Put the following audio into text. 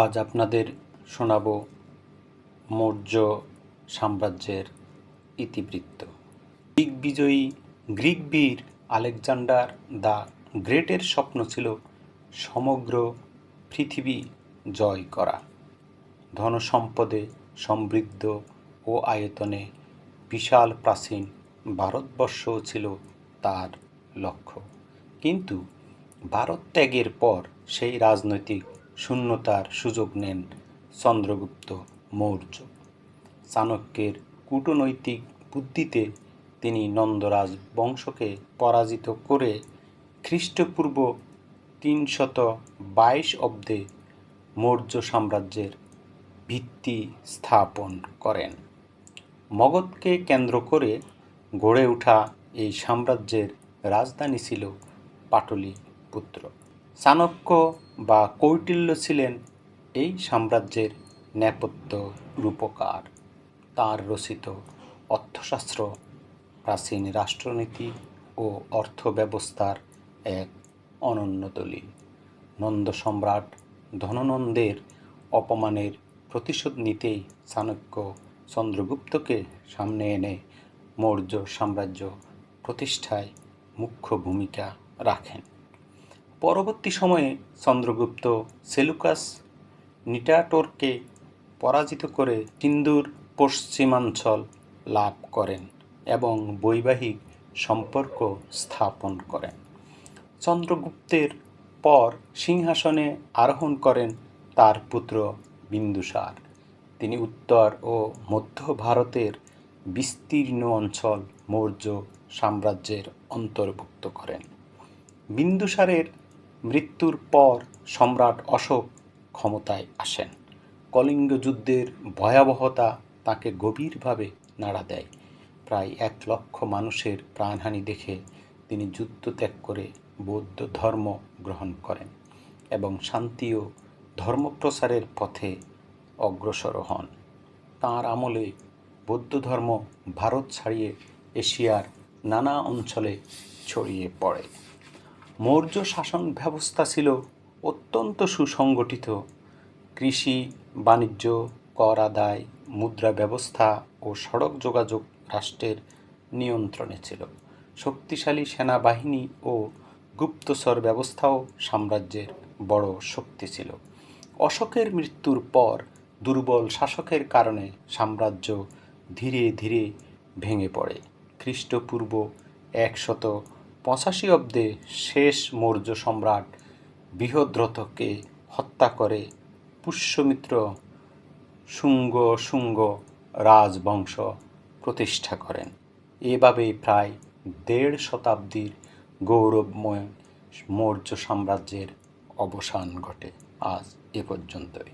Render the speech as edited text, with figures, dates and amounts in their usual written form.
আজ আপনাদের শোনাব মৌর্য সাম্রাজ্যের ইতিবৃত্ত। দিগ্বিজয়ী গ্রিক বীর আলেকজান্ডার দ্য গ্রেটের স্বপ্ন ছিল সমগ্র পৃথিবী জয় করা। ধনসম্পদে সমৃদ্ধ ও আয়তনে বিশাল প্রাচীন ভারতবর্ষও ছিল তার লক্ষ্য। কিন্তু ভারত ত্যাগের পর সেই রাজনৈতিক শূন্যতার সুযোগ নেন চন্দ্রগুপ্ত মৌর্য। চাণক্যের কূটনৈতিক বুদ্ধিতে তিনি নন্দরাজ বংশকে পরাজিত করে খ্রিস্টপূর্ব 322 অব্দে মৌর্য সাম্রাজ্যের ভিত্তি স্থাপন করেন। মগধকে কেন্দ্র করে গড়ে ওঠা এই সাম্রাজ্যের রাজধানী ছিল পাটলিপুত্র। চাণক্য বা কৌটিল্য ছিলেন এই সাম্রাজ্যের নেপথ্য রূপকার। তাঁর রচিত অর্থশাস্ত্র প্রাচীন রাষ্ট্রনীতি ও অর্থব্যবস্থার এক অনন্য দলিল। নন্দ সম্রাট ধননন্দের অপমানের প্রতিশোধ নিতেই চাণক্য চন্দ্রগুপ্তকে সামনে এনে মৌর্য সাম্রাজ্য প্রতিষ্ঠায় মুখ্য ভূমিকা রাখেন। পরবর্তী সময়ে চন্দ্রগুপ্ত সেলুকাস নিটাটোরকে পরাজিত করে সিন্ধুর পশ্চিমাঞ্চল লাভ করেন এবং বৈবাহিক সম্পর্ক স্থাপন করেন। চন্দ্রগুপ্তের পর সিংহাসনে আরোহণ করেন তার পুত্র বিন্দুসার। তিনি উত্তর ও মধ্য ভারতের বিস্তীর্ণ অঞ্চল মৌর্য সাম্রাজ্যের অন্তর্ভুক্ত করেন। বিন্দুসারের মৃত্যুর পর সম্রাট অশোক ক্ষমতায় আসেন। কলিঙ্গ যুদ্ধের ভয়াবহতা তাকে গভীরভাবে নাড়া দেয়। প্রায় 1 লক্ষ মানুষের প্রাণহানি দেখে তিনি যুদ্ধ ত্যাগ করে বৌদ্ধ ধর্ম গ্রহণ করেন এবং শান্তি ও ধর্মপ্রসারের পথে অগ্রসর হন। তাঁর আমলে বৌদ্ধ ধর্ম ভারত ছাড়িয়ে এশিয়ার নানা অঞ্চলে ছড়িয়ে পড়ে। মৌর্য শাসন ব্যবস্থা ছিল অত্যন্ত সুসংগঠিত। কৃষি, বাণিজ্য, কর আদায়, মুদ্রা ব্যবস্থা ও সড়ক যোগাযোগ রাষ্ট্রের নিয়ন্ত্রণে ছিল। শক্তিশালী সেনাবাহিনী ও গুপ্তচর ব্যবস্থাও সাম্রাজ্যের বড় শক্তি ছিল। অশোকের মৃত্যুর পর দুর্বল শাসকের কারণে সাম্রাজ্য ধীরে ধীরে ভেঙে পড়ে। খ্রিস্টপূর্ব 185 অব্দে শেষ মৌর্য সম্রাট বৃহদ্রথকে হত্যা করে পুষ্যমিত্র শুঙ্গ রাজবংশ প্রতিষ্ঠা করেন। এভাবে প্রায় 1.5 শতাব্দীর গৌরবময় মৌর্য সাম্রাজ্যের অবসান ঘটে। আজ এ পর্যন্তই।